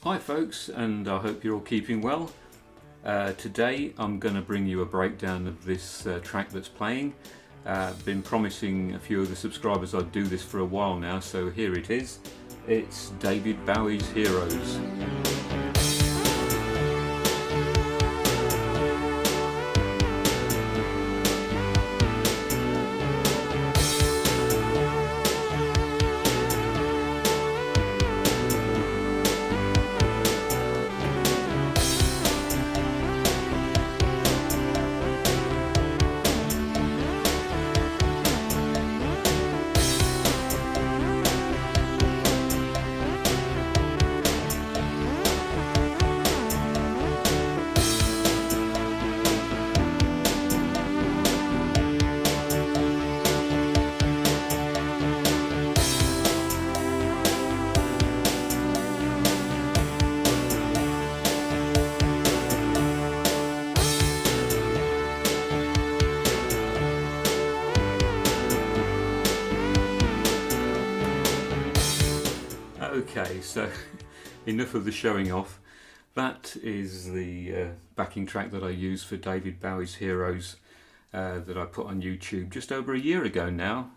Hi folks, and I hope you're all keeping well. Today I'm going to bring you a breakdown of this track that's playing. I've been promising a few of the subscribers I'd do this for a while now, so here it is. It's David Bowie's Heroes. Okay, so enough of the showing off. That is the backing track that I use for David Bowie's Heroes that I put on YouTube just over a year ago now,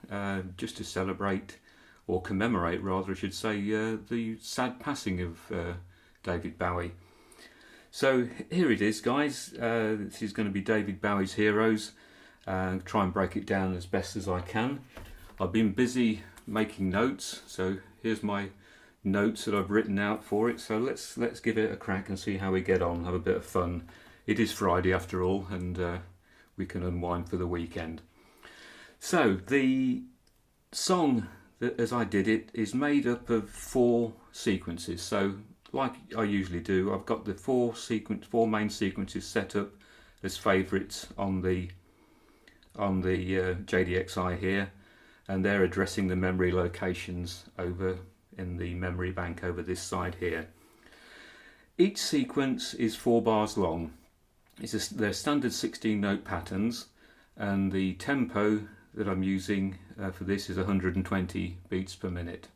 just to celebrate, or commemorate rather I should say, the sad passing of David Bowie. So here it is, guys. This is going to be David Bowie's Heroes. Try and break it down as best as I can. I've been busy making notes, so here's my notes that I've written out for it, so let's give it a crack and see how we get on, have a bit of fun. It is Friday after all, and we can unwind for the weekend. So the song, as I did it, is made up of 4 sequences. So like I usually do, I've got the 4 main sequences set up as favourites on the JD-Xi here, and they're addressing the memory locations over in the memory bank over this side here. Each sequence is 4 bars long. They're standard 16 note patterns, and the tempo that I'm using for this is 120 beats per minute.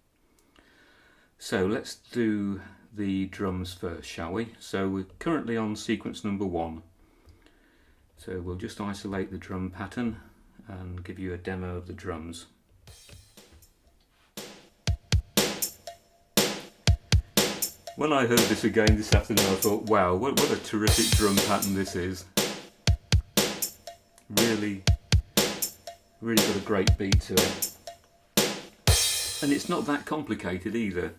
So let's do the drums first, shall we? So we're currently on sequence number 1. So we'll just isolate the drum pattern and give you a demo of the drums. When I heard this again this afternoon, I thought, wow, what a terrific drum pattern this is. Really got a great beat to it. And it's not that complicated either.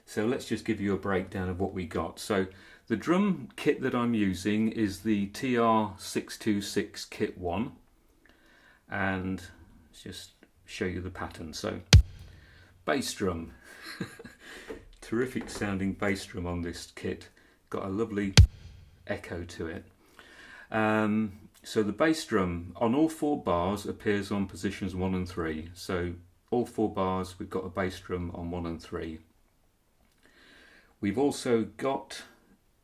So let's just give you a breakdown of what we got. So the drum kit that I'm using is the TR626 Kit 1. And let's just show you the pattern. So bass drum. Terrific sounding bass drum on this kit, got a lovely echo to it. So the bass drum on all 4 bars appears on positions 1 and 3. So all 4 bars we've got a bass drum on 1 and 3. We've also got,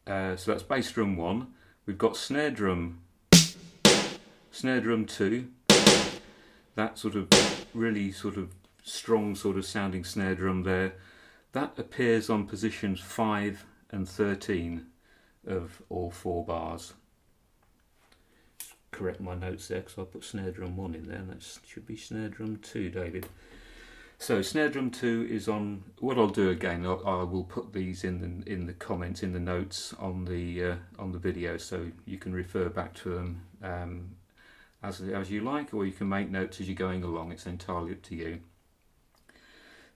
so that's bass drum 1, we've got snare drum 2, that sort of really sort of strong sort of sounding snare drum there. That appears on positions 5 and 13 of all 4 bars. Correct my notes there because I put snare drum 1 in there, and that should be snare drum 2, David. So snare drum 2 is on. What I'll do again, I will put these in the comments, in the notes on the video, so you can refer back to them as you like, or you can make notes as you're going along. It's entirely up to you.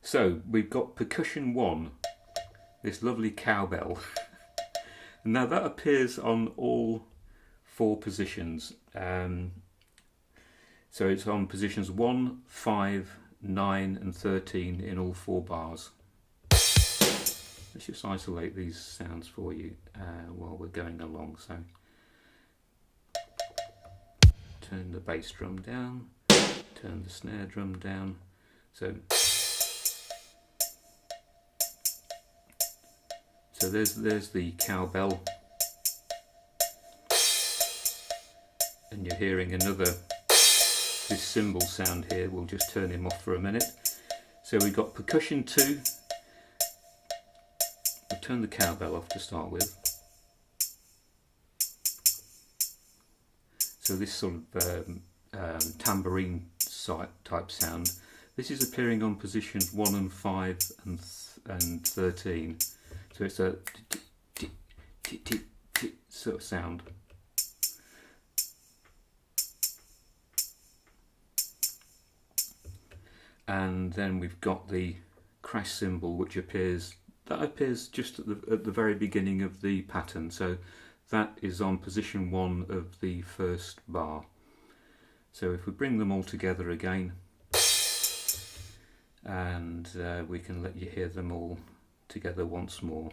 So we've got percussion 1, this lovely cowbell. Now that appears on all 4 positions. So it's on positions 1, 5, 9 and 13 in all 4 bars. Let's just isolate these sounds for you while we're going along. So turn the bass drum down, turn the snare drum down. So there's the cowbell, and you're hearing another, this cymbal sound here. We'll just turn him off for a minute. So we've got percussion 2, I'll turn the cowbell off to start with. So this sort of tambourine type sound, this is appearing on positions 1 and 5 and 13. So it's a sort of sound. And then we've got the crash cymbal, which appears just at the very beginning of the pattern. So that is on position 1 of the first bar. So if we bring them all together again, and we can let you hear them all together once more.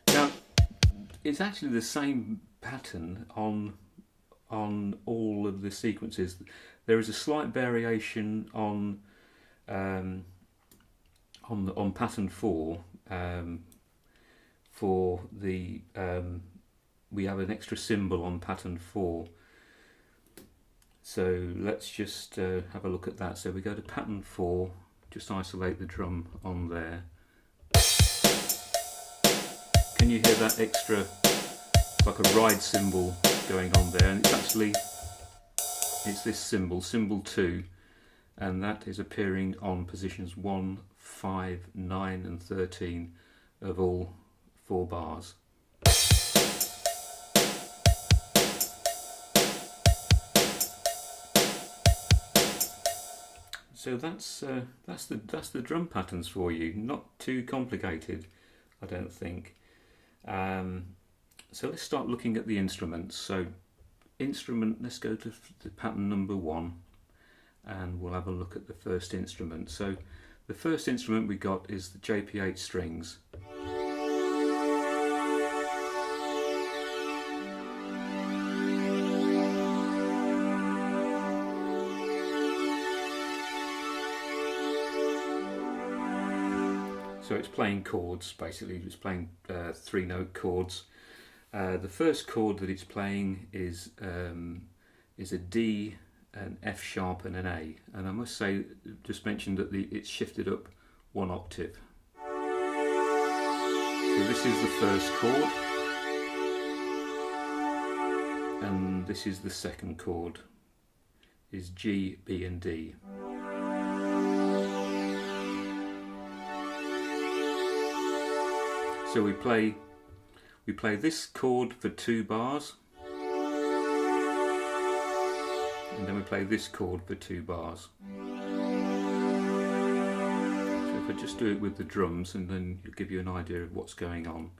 Now, it's actually the same pattern on all of the sequences. There is a slight variation on pattern 4. For the we have an extra symbol on pattern 4. So let's just have a look at that. So we go to pattern 4, just isolate the drum on there. Can you hear that extra, like a ride cymbal going on there? And it's this cymbal, symbol 2, and that is appearing on positions 1, 5, 9 and 13 of all 4 bars. So that's the drum patterns for you. Not too complicated, I don't think. So let's start looking at the instruments. So let's go to the pattern number 1, and we'll have a look at the first instrument. So the first instrument we got is the JP8 Strings. So it's playing chords, basically. It's playing 3-note chords. The first chord that it's playing is a D, an F sharp and an A. And I must say, just mention that it's shifted up 1 octave. So this is the first chord. And this is the second chord, is G, B and D. So we play this chord for 2 bars, and then we play this chord for 2 bars. So if I just do it with the drums, and then it'll give you an idea of what's going on.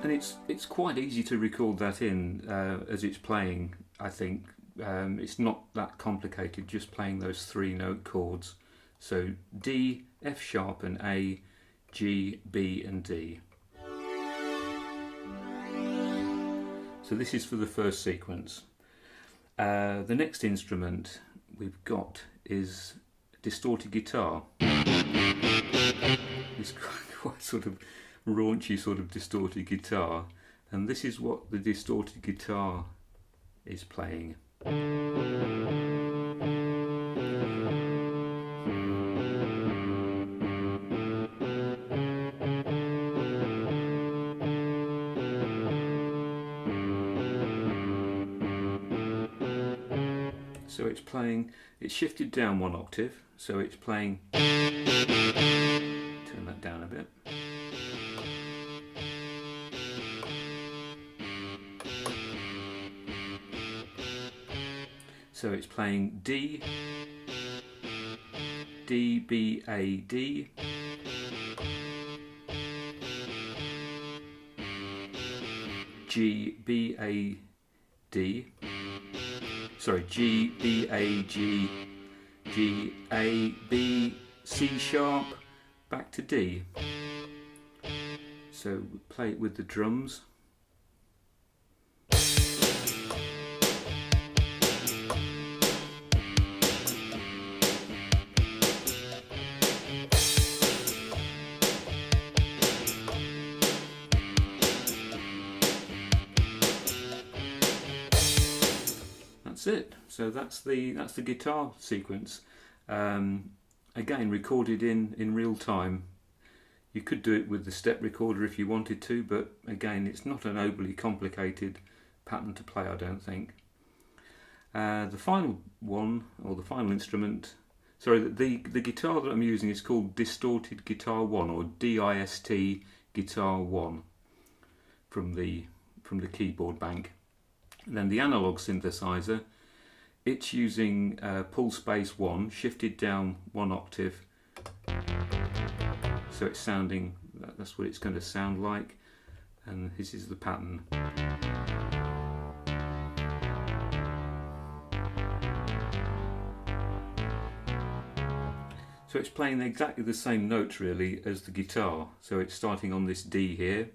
And it's quite easy to record that in as it's playing, I think. It's not that complicated, just playing those 3-note chords. So D, F sharp and A, G, B and D. So this is for the first sequence. The next instrument we've got is distorted guitar. It's quite sort of raunchy sort of distorted guitar, and this is what the distorted guitar is playing. So it's shifted down 1 octave, so it's playing, turn that down a bit. So it's playing D, D, B, A, D, G, B, A, D, sorry, G, B, A, G, G, A, B, C sharp, back to D. So play it with the drums. That's it. So that's the guitar sequence. Again, recorded in real time. You could do it with the step recorder if you wanted to, but again, it's not an overly complicated pattern to play, I don't think. The final one, or the final instrument, sorry, the guitar that I'm using is called Distorted Guitar 1, or DIST Guitar 1, from the keyboard bank. And then the analog synthesizer, it's using pull space 1, shifted down 1 octave, so it's sounding, that's what it's going to sound like, and this is the pattern. So it's playing exactly the same notes really as the guitar, so it's starting on this D here.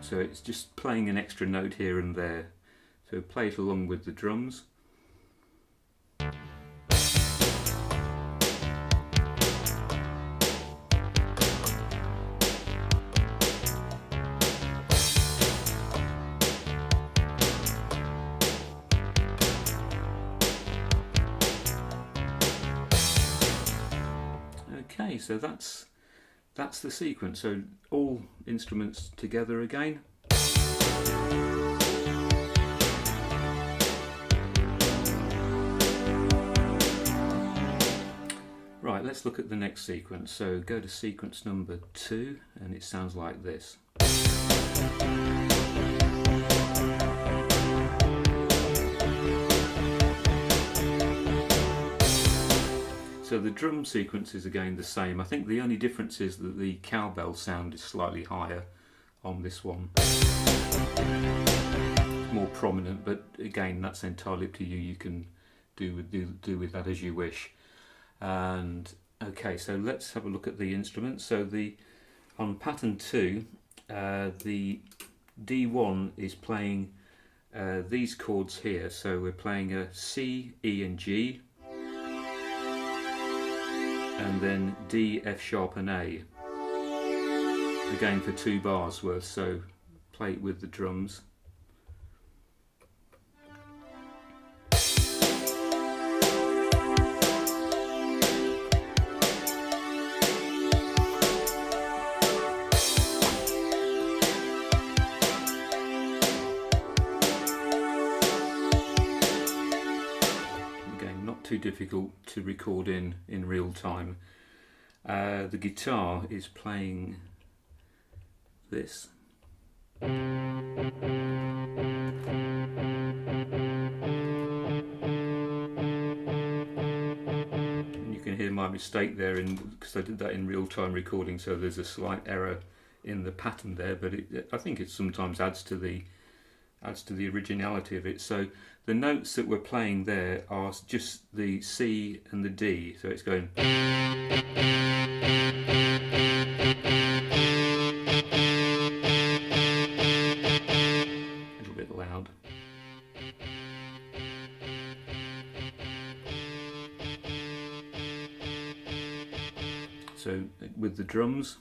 So it's just playing an extra note here and there. So play it along with the drums. Okay, so that's the sequence. So all instruments together again. Right, let's look at the next sequence. So go to sequence number 2, and it sounds like this. So the drum sequence is again the same. I think the only difference is that the cowbell sound is slightly higher on this one. It's more prominent, but again, that's entirely up to you. You can do with that as you wish. And okay, so let's have a look at the instruments. So on pattern 2, the D1 is playing these chords here. So we're playing a C, E and G, and then D, F sharp and A, again for 2 bars worth. So play it with the drums. Too difficult to record in real time. The guitar is playing this. And you can hear my mistake there because I did that in real time recording, so there's a slight error in the pattern there, but I think it sometimes adds to the originality of it. So the notes that we're playing there are just the C and the D, so it's going a little bit loud. So with the drums.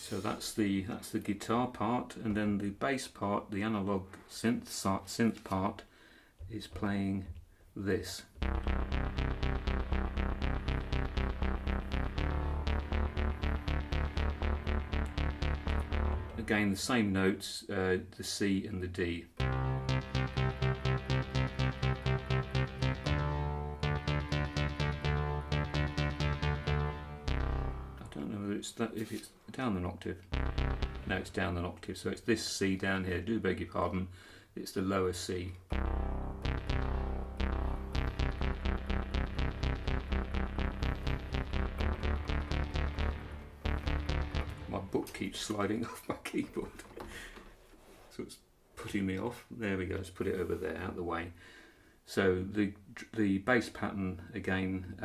So that's the guitar part, and then the bass part, the analog synth part, is playing this. Again, the same notes, the C and the D. If it's down an octave. No, it's down an octave, so it's this C down here. Do beg your pardon, it's the lower C. book keeps sliding off my keyboard. So it's putting me off. There we go, let's put it over there, out of the way. So the bass pattern again,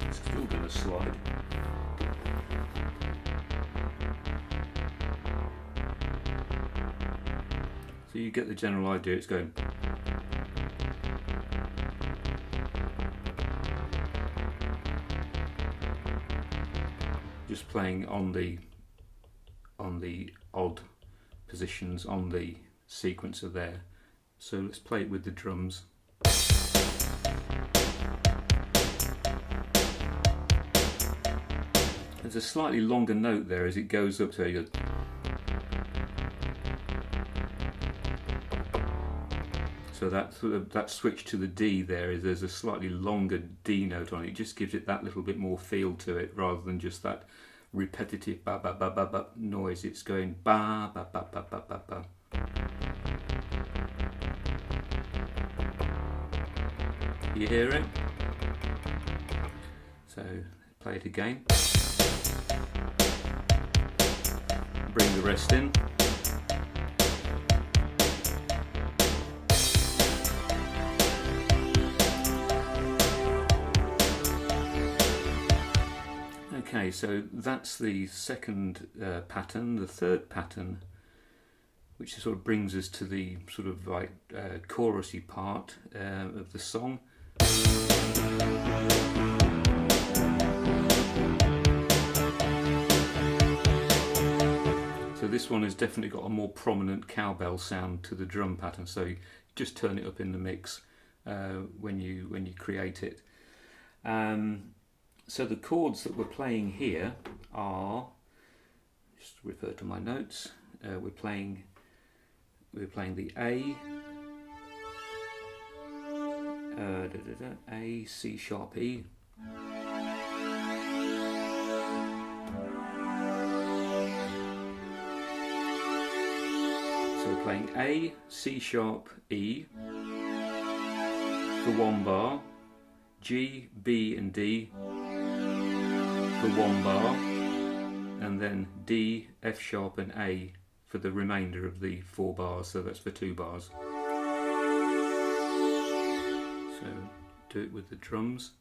it's still going to slide. So you get the general idea, it's going. Just playing on the odd positions on the sequencer there. So let's play it with the drums. There's a slightly longer note there as it goes up, so you go. So that switch to the D there's a slightly longer D note on it. It just gives it that little bit more feel to it rather than just that repetitive ba ba ba ba ba noise. It's going ba ba ba ba ba ba ba. You hear it? So play it again. Bring the rest in. Okay, so that's the second pattern. The third pattern, which sort of brings us to the sort of like chorusy part of the song. So this one has definitely got a more prominent cowbell sound to the drum pattern. So you just turn it up in the mix when you create it. So the chords that we're playing here are, just refer to my notes, we're playing the A, A, C sharp, E, so we're playing A, C sharp, E for one bar, G, B and D for one bar, and then D, F sharp and A for the remainder of the 4 bars, so that's for 2 bars. So do it with the drums.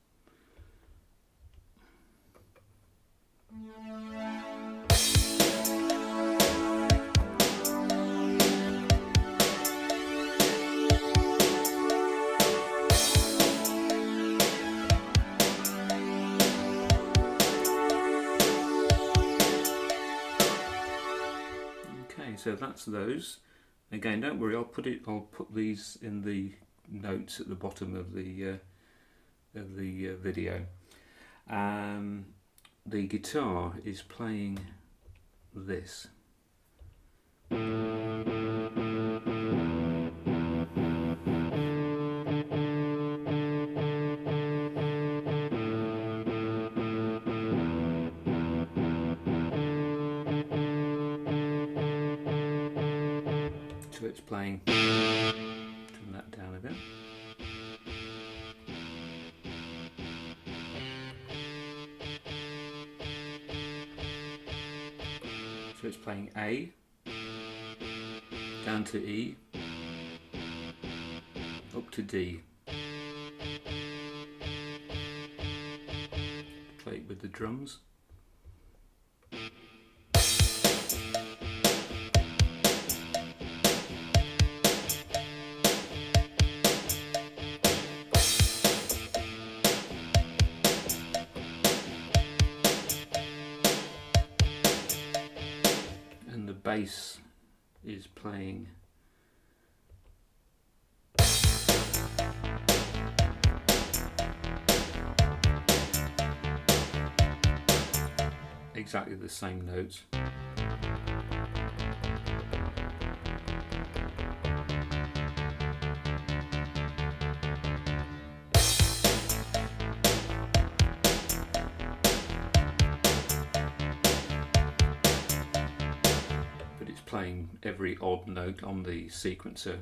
So that's those. Again, don't worry. I'll put these in the notes at the bottom of the video. The guitar is playing this. So it's playing, turn that down a bit. So it's playing A, down to E, up to D. Play it with the drums. Bass is playing exactly the same notes. Playing every odd note on the sequencer.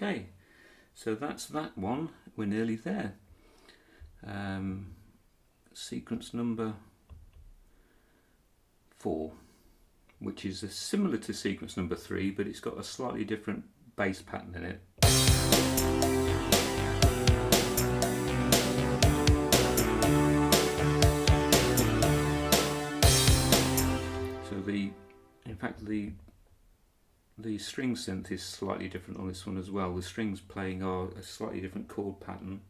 Okay, so that's that one. We're nearly there. Sequence number 4, which is similar to sequence number 3, but it's got a slightly different bass pattern in it. So in fact the string synth is slightly different on this one as well. The strings playing are a slightly different chord pattern.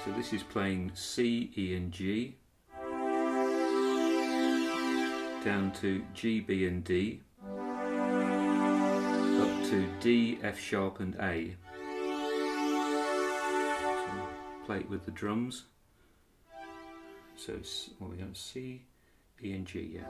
So this is playing C, E and G, down to G, B and D, up to D, F sharp and A. So play it with the drums. So what are we going to C, E and G, yeah.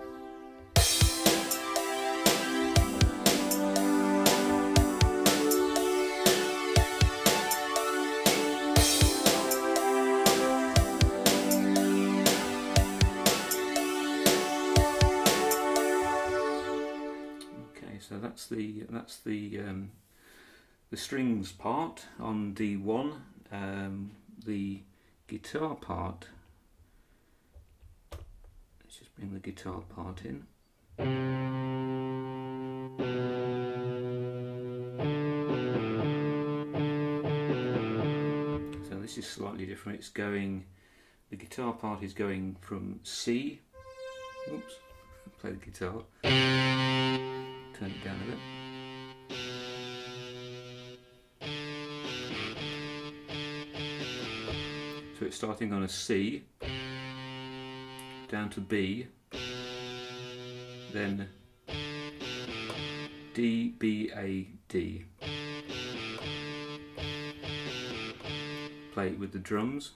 Okay, so that's the strings part on D1. The guitar part. Just bring the guitar part in. So this is slightly different. It's going, the guitar part is going from C. Oops, play the guitar. Turn it down a bit. So it's starting on a C, down to B, then D, B, A, D. Play it with the drums.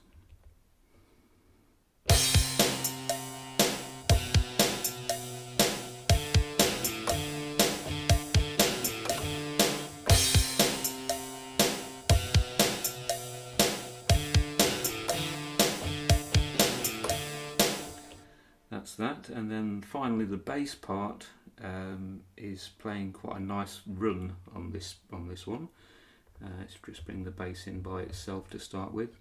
That's that, and then finally the bass part is playing quite a nice run on this one. Let's just bring the bass in by itself to start with.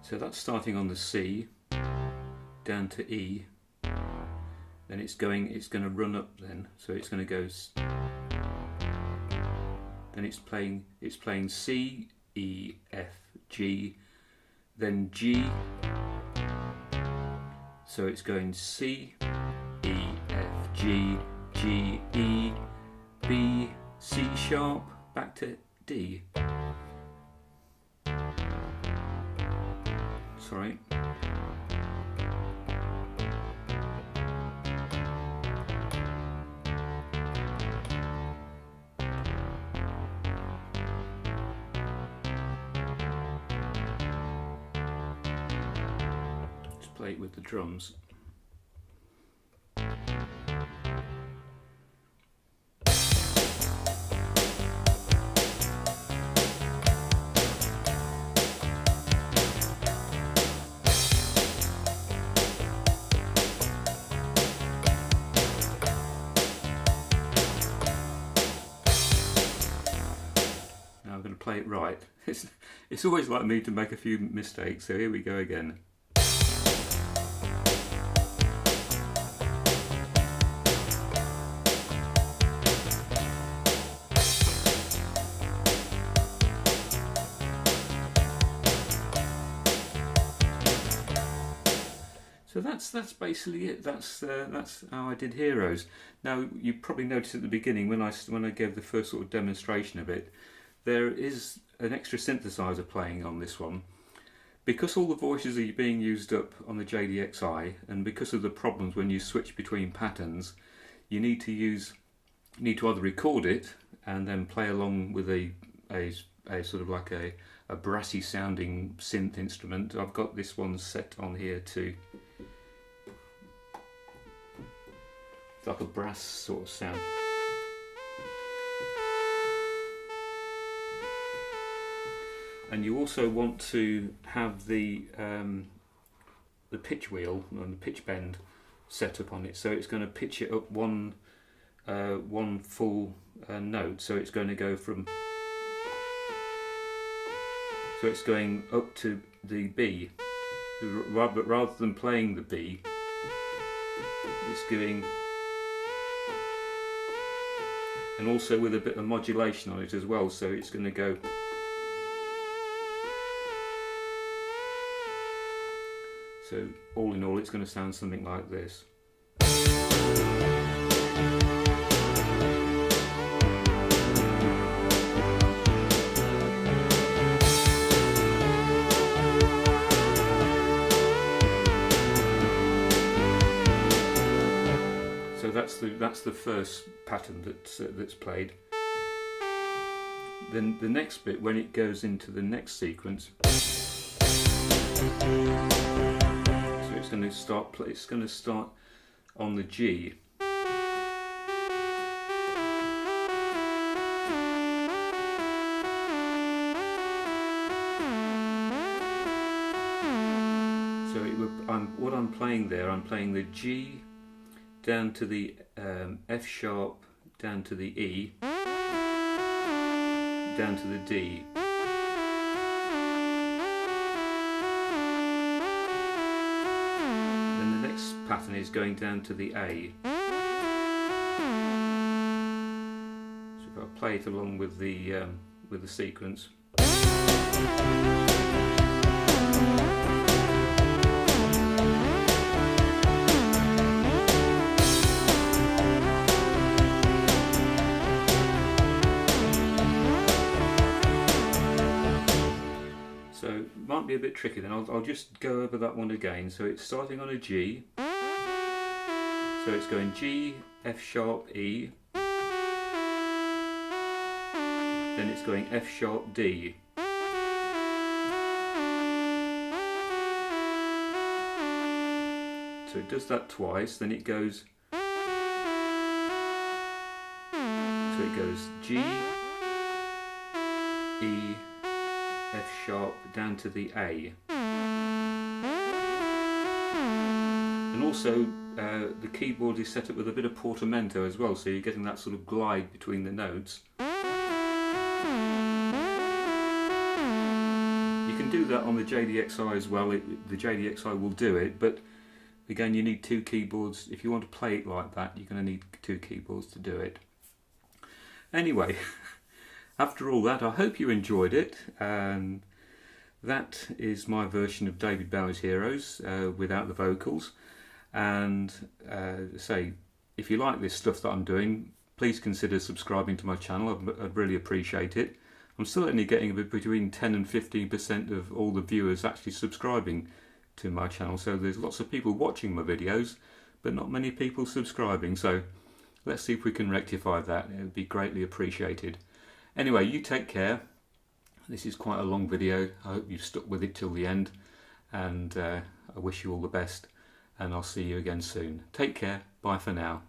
So that's starting on the C, down to E, then it's going to run up then, so it's going to go, then it's playing C, E, F, G, then G, so it's going C, E, F, G, G, E, B, C sharp, back to D. Sorry. Play it with the drums. Now I'm going to play it right. It's always like me to make a few mistakes, so here we go again. So that's basically it. That's how I did Heroes. Now you probably noticed at the beginning when I gave the first sort of demonstration of it, there is an extra synthesizer playing on this one. Because all the voices are being used up on the JD-Xi, and because of the problems when you switch between patterns, you need to either record it and then play along with a sort of like a brassy sounding synth instrument. I've got this one set on here to like a brass sort of sound. And you also want to have the pitch wheel and the pitch bend set up on it, so it's going to pitch it up one full note. So it's going to go from, so it's going up to the B, but rather than playing the B, it's going, and also with a bit of modulation on it as well. So it's going to go. So all in all, it's going to sound something like this. So that's the first pattern that's played. Then the next bit, when it goes into the next sequence, it's going to start on the G. So what I'm playing there, I'm playing the G down to the F sharp, down to the E, down to the D. Pattern is going down to the A. So if I play it along with the sequence. So it might be a bit tricky then. I'll just go over that one again. So it's starting on a G. So it's going G, F sharp, E, then it's going F sharp, D. So it does that twice, then it goes, so it goes G, E, F sharp, down to the A. And also the keyboard is set up with a bit of portamento as well, so you're getting that sort of glide between the notes. You can do that on the JD-Xi as well. The JD-Xi will do it, but again you need two keyboards. If you want to play it like that, you're going to need two keyboards to do it. Anyway, after all that, I hope you enjoyed it. That is my version of David Bowie's Heroes without the vocals. And if you like this stuff that I'm doing, please consider subscribing to my channel. I'd really appreciate it. I'm still only getting between 10 and 15% of all the viewers actually subscribing to my channel, so there's lots of people watching my videos but not many people subscribing, so let's see if we can rectify that. It would be greatly appreciated. Anyway, you take care. This is quite a long video. I hope you've stuck with it till the end, and I wish you all the best, and I'll see you again soon. Take care. Bye for now.